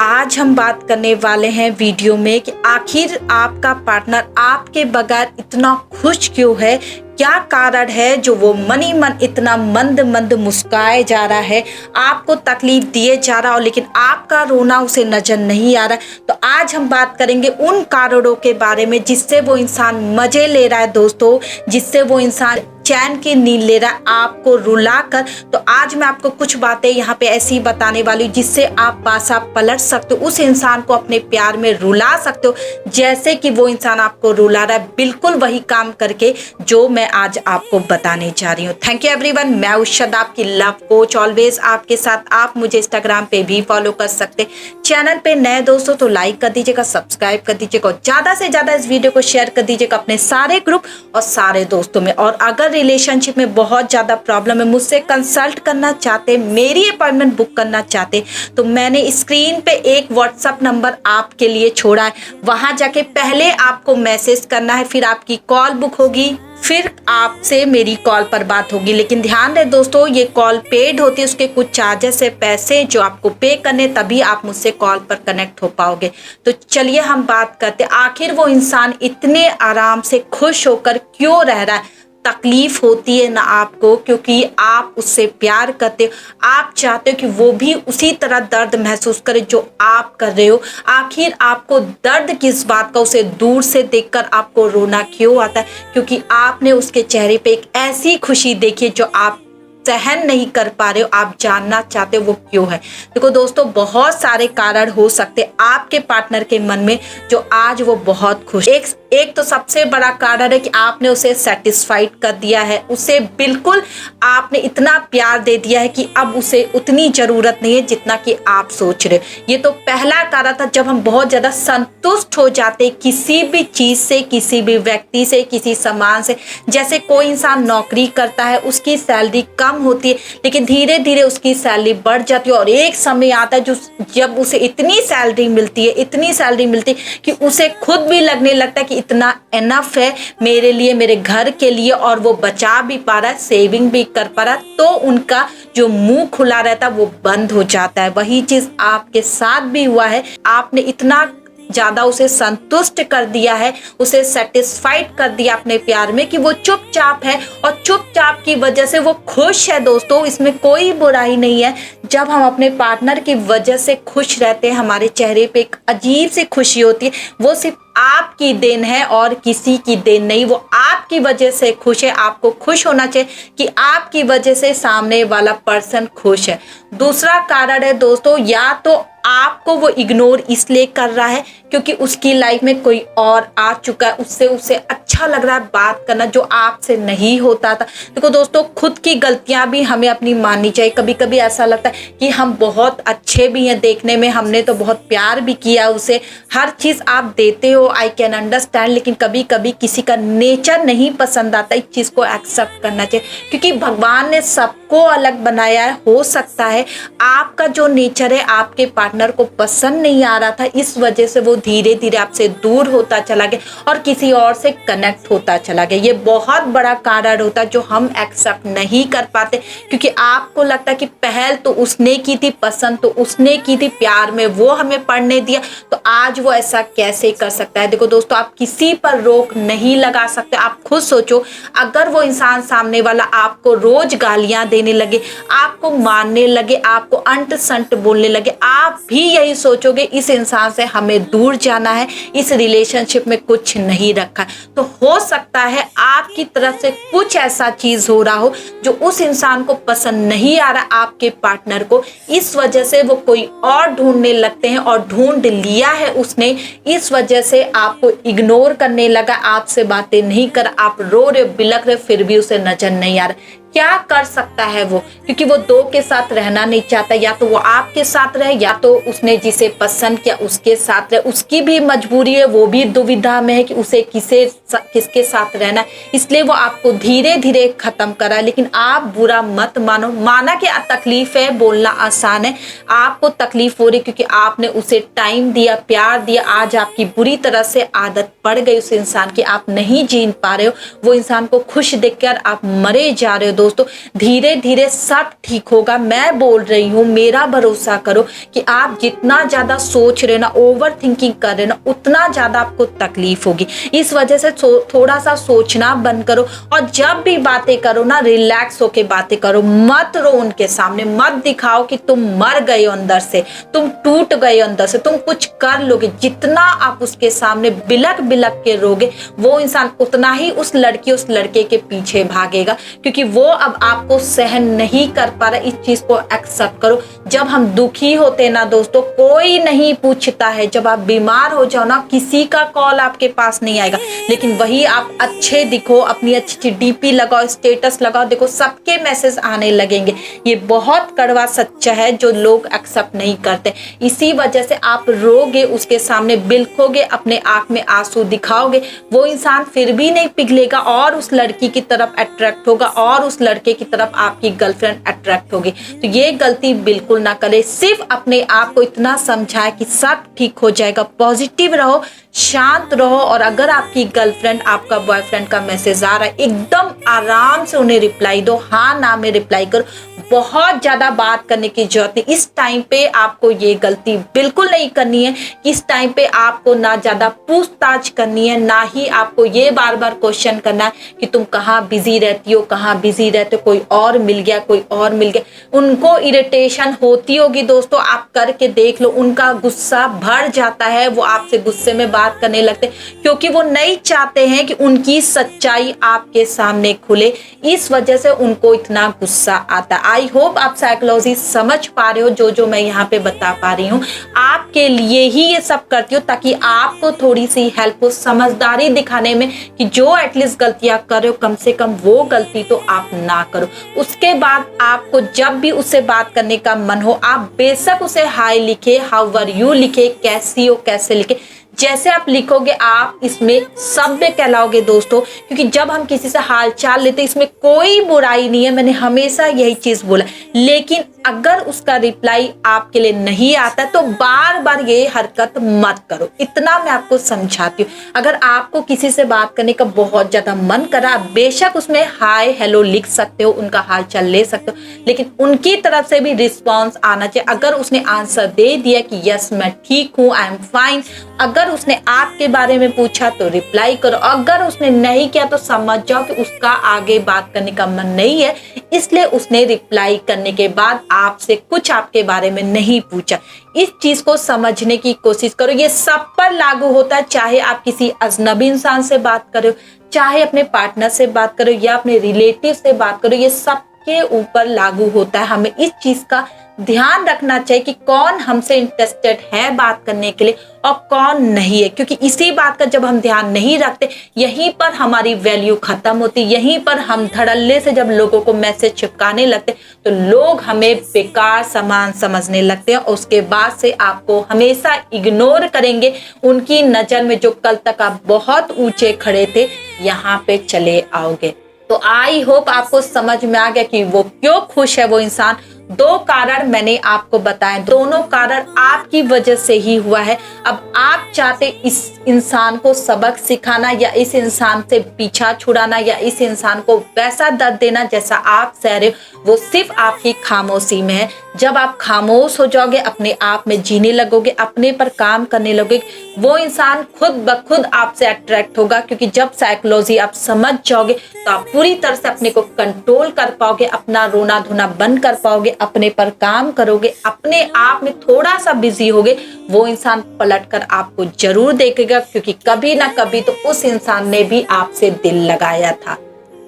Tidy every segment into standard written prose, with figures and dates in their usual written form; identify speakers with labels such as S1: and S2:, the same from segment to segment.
S1: आज हम बात करने वाले हैं वीडियो में कि आखिर आपका पार्टनर आपके बगैर इतना खुश क्यों है। क्या कारण है जो वो मनी मन इतना मंद मंद मुस्काए जा रहा है, आपको तकलीफ दिए जा रहा हो, लेकिन आपका रोना उसे नजर नहीं आ रहा है। तो आज हम बात करेंगे उन कारणों के बारे में जिससे वो इंसान मजे ले रहा है दोस्तों, जिससे वो इंसान चैन की नींद ले रहा है आपको रुला कर। तो आज मैं आपको कुछ बातें यहाँ पे ऐसी बताने वाली हूँ जिससे आप पासा पलट सकते हो, उस इंसान को अपने प्यार में रुला सकते हो जैसे कि वो इंसान आपको रुला रहा है, बिल्कुल वही काम करके जो मैं आज आपको बताने जा रही हूँ। थैंक यू एवरीवन, मैं उषद आपकी लव कोच, ऑलवेज आपके साथ। आप मुझे इंस्टाग्राम पे भी फॉलो कर सकते। चैनल पे नए दोस्तों तो लाइक कर दीजिएगा, सब्सक्राइब कर दीजिएगा और ज्यादा से ज्यादा इस वीडियो को शेयर कर दीजिएगा अपने सारे ग्रुप और सारे दोस्तों में। और अगर रिलेशनशिप में बहुत ज्यादा प्रॉब्लम है, मुझसे कंसल्ट करना चाहते, मेरी अपॉइंटमेंट बुक करना चाहते, तो मैंने स्क्रीन पे एक व्हाट्सएप नंबर आपके लिए छोड़ा है। वहां जाके पहले आपको मैसेज करना है, फिर आपकी कॉल बुक होगी, फिर आपसे मेरी कॉल पर बात होगी। लेकिन ध्यान रहे दोस्तों, ये कॉल पेड होती है, उसके कुछ चार्जेस है, पैसे जो आपको पे करने, तभी आप मुझसे कॉल पर कनेक्ट हो पाओगे। तो चलिए हम बात करते हैं आखिर वो इंसान इतने आराम से खुश होकर क्यों रह रहा है। तकलीफ होती है ना आपको, क्योंकि आप उससे प्यार करते हो, आप चाहते हो कि वो भी उसी तरह दर्द महसूस करे जो आप कर रहे हो। आखिर आपको दर्द किस बात का, उसे दूर से देखकर आपको रोना क्यों आता है? क्योंकि आपने उसके चेहरे पे एक ऐसी खुशी देखी है जो आप सहन नहीं कर पा रहे हो, आप जानना चाहते हो वो क्यों है। देखो दोस्तों, बहुत सारे कारण हो सकते हैं आपके पार्टनर के मन में जो आज वो बहुत खुश। एक तो सबसे बड़ा कारण है कि आपने उसे सेटिस्फाइड कर दिया है, उसे बिल्कुल आपने इतना प्यार दे दिया है कि अब उसे उतनी जरूरत नहीं है जितना कि आप सोच रहे हो। ये तो पहला कारण था, जब हम बहुत ज्यादा संतुष्ट हो जाते किसी भी चीज से, किसी भी व्यक्ति से, किसी सामान से। जैसे कोई इंसान नौकरी करता है, उसकी सैलरी कम होती है, लेकिन धीरे धीरे उसकी सैलरी बढ़ जाती है और एक समय आता है जब उसे इतनी सैलरी मिलती है, इतनी सैलरी मिलती है कि उसे खुद भी लगने लगता है कि इतना एनफ है मेरे लिए, मेरे घर के लिए, और वो बचा भी पा रहा है, सेविंग भी कर पा रहा है, तो उनका जो मुंह खुला रहता है वो बंद हो जाता है। वही चीज आपके साथ भी हुआ है। आपने इतना ज्यादा उसे संतुष्ट कर दिया है, उसे सेटिस्फाइड कर दिया अपने प्यार में कि वो चुपचाप है और चुपचाप की वजह से वो खुश है। दोस्तों, इसमें कोई बुराई नहीं है। जब हम अपने पार्टनर की वजह से खुश रहते हैं, हमारे चेहरे पे एक अजीब सी खुशी होती है। वो सिर्फ आपकी देन है और किसी की देन नहीं। वो आपकी वजह से खुश है। आपको खुश होना चाहिए कि आपकी वजह से सामने वाला पर्सन खुश है। दूसरा कारण है दोस्तों, या तो आपको वो इग्नोर इसलिए कर रहा है क्योंकि उसकी लाइफ में कोई और आ चुका है, उससे उसे अच्छा लग रहा है बात करना जो आपसे नहीं होता था। देखो दोस्तों, खुद की गलतियां भी हमें अपनी माननी चाहिए। कभी कभी ऐसा लगता है कि हम बहुत अच्छे भी हैं देखने में, हमने तो बहुत प्यार भी किया उसे, हर चीज आप देते हो, आई कैन अंडरस्टैंड, लेकिन कभी कभी किसी का नेचर नहीं पसंद आता। इस चीज को एक्सेप्ट करना चाहिए क्योंकि भगवान ने सबको अलग बनाया है। हो सकता है आपका जो नेचर है आपके पार्टनर को पसंद नहीं आ रहा था, इस वजह से वो धीरे धीरे आपसे दूर होता चला गया और किसी और से कनेक्ट होता चला गया। ये बहुत बड़ा कारण होता है जो हम एक्सेप्ट नहीं कर पाते, क्योंकि आपको लगता है कि पहल तो उसने की थी, पसंद तो उसने की थी, प्यार में वो हमें पढ़ने दिया, तो आज वो ऐसा कैसे कर सकता है। देखो दोस्तों, आप किसी पर रोक नहीं लगा सकते। आप खुद सोचो, अगर वो इंसान सामने वाला आपको रोज गालियां देने लगे, आपको मारने लगे, आपको अंट संट बोलने लगे, आप भी यही सोचोगे इस इंसान से हमें दूर जाना है, इस रिलेशनशिप में कुछ नहीं रखा है। तो हो सकता है आपकी तरफ से कुछ ऐसा चीज हो रहा हो जो उस इंसान को पसंद नहीं आ रहा आपके पार्टनर को, इस वजह से वो कोई और ढूंढने लगते हैं और ढूंढ लिया है उसने, इस वजह से आपको इग्नोर करने लगा, आपसे बातें नहीं कर, आप रो रहे, बिलख रहे, फिर भी उसे नजर नहीं आ रहा। क्या कर सकता है वो? क्योंकि वो दो के साथ रहना नहीं चाहता, या तो वो आपके साथ रहे या तो उसने जिसे पसंद किया उसके साथ रहे। उसकी भी मजबूरी है, वो भी दुविधा में है कि उसे किसके साथ रहना है, इसलिए वो आपको धीरे धीरे खत्म करा है। लेकिन आप बुरा मत मानो, माना कि तकलीफ है, बोलना आसान है, आपको तकलीफ हो रही क्योंकि आपने उसे टाइम दिया, प्यार दिया, आज आपकी बुरी तरह से आदत पड़ गई उस इंसान की, आप नहीं जीन पा रहे हो, वो इंसान को खुश देखकर आप मरे जा रहे हो। दोस्तों, धीरे धीरे सब ठीक होगा। मैं बोल रही हूँ, मेरा भरोसा करो कि आप जितना ज्यादा सोच रहे ना, ओवर थिंकिंग कर रहे ना, उतना ज्यादा आपको तकलीफ होगी। इस वजह से थोड़ा सा सोचना बंद करो, और जब भी बातें करो ना, रिलैक्स होके बातें करो। मत रो उनके सामने, मत दिखाओ कि तुम मर गए हो अंदर से, तुम टूट गए हो अंदर से, तुम कुछ कर लोगे। जितना आप उसके सामने बिलक बिलक के रोगे, वो इंसान उतना ही उस लड़की उस लड़के के पीछे भागेगा, क्योंकि वो अब आपको सहन नहीं कर पा रहा। इस चीज को एक्सेप्ट करो। जब हम दुखी होते हैं ना दोस्तों, कोई नहीं पूछता है। जब आप बीमार हो जाओ ना, किसी का कॉल आपके पास नहीं आएगा। लेकिन वही आप अच्छे दिखो, अपनी अच्छी डीपी लगाओ, स्टेटस लगाओ, देखो सबके मैसेज आने लगेंगे। ये बहुत कड़वा सच्चा है जो लोग एक्सेप्ट नहीं करते। इसी वजह से आप रोगे, उसके सामने बिलखोगे, अपने आंख में आंसू दिखाओगे, वो इंसान फिर भी नहीं पिघलेगा और उस लड़की की तरफ अट्रैक्ट होगा, और उस लड़के की तरफ आपकी गर्लफ्रेंड अट्रैक्ट होगी। तो ये गलती बिल्कुल ना करे। सिर्फ अपने आप को इतना समझाए कि सब ठीक हो जाएगा। पॉजिटिव रहो, शांत रहो, और अगर आपकी गर्लफ्रेंड, आपका बॉयफ्रेंड का मैसेज आ रहा है, एकदम आराम से उन्हें रिप्लाई दो, हाँ ना में रिप्लाई करो। बहुत ज्यादा बात करने की जरूरत नहीं। इस टाइम पे आपको ये गलती बिल्कुल नहीं करनी है। इस टाइम पे आपको ना ज्यादा पूछताछ करनी है, ना ही आपको ये बार बार क्वेश्चन करना है कि तुम कहाँ बिजी रहती हो, कहाँ बिजी रहते हो, कोई और मिल गया, कोई और मिल गया। उनको इरिटेशन होती होगी दोस्तों, आप करके देख लो, उनका गुस्सा भर जाता है, वो आपसे गुस्से में बात करने लगते, क्योंकि वो नहीं चाहते हैं कि उनकी सच्चाई आपके सामने खुले। इस वजह से उनको इतना गुस्सा आता है। आई होप आप साइकोलॉजी समझ पा रहे हो। जो मैं यहाँ पे बता पा रही हूँ, आपके लिए ही ये सब करती हूँ, ताकि आपको थोड़ी सी हेल्प हो, समझदारी दिखाने में कि जो एटलीस्ट गलतियां कर रहे हो, कम से कम वो गलती तो आप ना करो। उसके बाद आपको जब भी उससे बात करने का मन हो, आप बेशक उसे हाय लिखे, हाउ आर यू लिखे, कैसी हो, कैसे लिखे, जैसे आप लिखोगे आप इसमें सभ्य कहलाओगे दोस्तों। क्योंकि जब हम किसी से हाल चाल लेते, इसमें कोई बुराई नहीं है, मैंने हमेशा यही चीज बोला। लेकिन अगर उसका रिप्लाई आपके लिए नहीं आता तो बार बार ये हरकत मत करो। इतना मैं आपको समझाती हूँ। अगर आपको किसी से बात करने का बहुत ज्यादा मन करा, बेशक उसमें हाय हेलो लिख सकते हो, उनका हाल चाल ले सकते हो, लेकिन उनकी तरफ से भी रिस्पॉन्स आना चाहिए। अगर उसने आंसर दे दिया कि यस मैं ठीक हूँ, आई एम फाइन, अगर उसने आपके बारे में पूछा तो रिप्लाई करो। अगर उसने नहीं किया तो समझ जाओ कि उसका आगे बात करने का मन नहीं है, इसलिए उसने रिप्लाई करने के बाद आपसे कुछ आपके बारे में नहीं पूछा। इस चीज को समझने की कोशिश करो। ये सब पर लागू होता है, चाहे आप किसी अजनबी इंसान से बात करो, चाहे अपने पार्टनर से बात करो, या अपने रिलेटिव से बात करो, ये सब के ऊपर लागू होता है। हमें इस चीज का ध्यान रखना चाहिए कि कौन हमसे इंटरेस्टेड है बात करने के लिए और कौन नहीं है, क्योंकि इसी बात का जब हम ध्यान नहीं रखते, यहीं पर हमारी वैल्यू खत्म होती। यहीं पर हम धड़ल्ले से जब लोगों को मैसेज चिपकाने लगते तो लोग हमें बेकार सामान समझने लगते हैं, और उसके बाद से आपको हमेशा इग्नोर करेंगे। उनकी नजर में जो कल तक आप बहुत ऊंचे खड़े थे, यहाँ पे चले आओगे। तो आई होप आपको समझ में आ गया कि वो क्यों खुश है वो इंसान। 2 कारण मैंने आपको बताए, दोनों कारण आपकी वजह से ही हुआ है। अब आप चाहते इस इंसान को सबक सिखाना, या इस इंसान से पीछा छुड़ाना, या इस इंसान को वैसा दर्द देना जैसा आप सह रहे हो, वो सिर्फ आपकी खामोशी में है। जब आप खामोश हो जाओगे, अपने आप में जीने लगोगे, अपने पर काम करने लगोगे, वो इंसान खुद ब खुद आपसे अट्रैक्ट होगा। क्योंकि जब साइकोलॉजी आप समझ जाओगे तो आप पूरी तरह से अपने को कंट्रोल कर पाओगे, अपना रोना धोना बंद कर पाओगे, अपने पर काम करोगे, अपने आप में थोड़ा सा बिजी होगे, वो इंसान पलटकर आपको जरूर देखेगा, क्योंकि कभी ना कभी तो उस इंसान ने भी आपसे दिल लगाया था।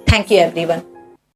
S1: Thank you everyone.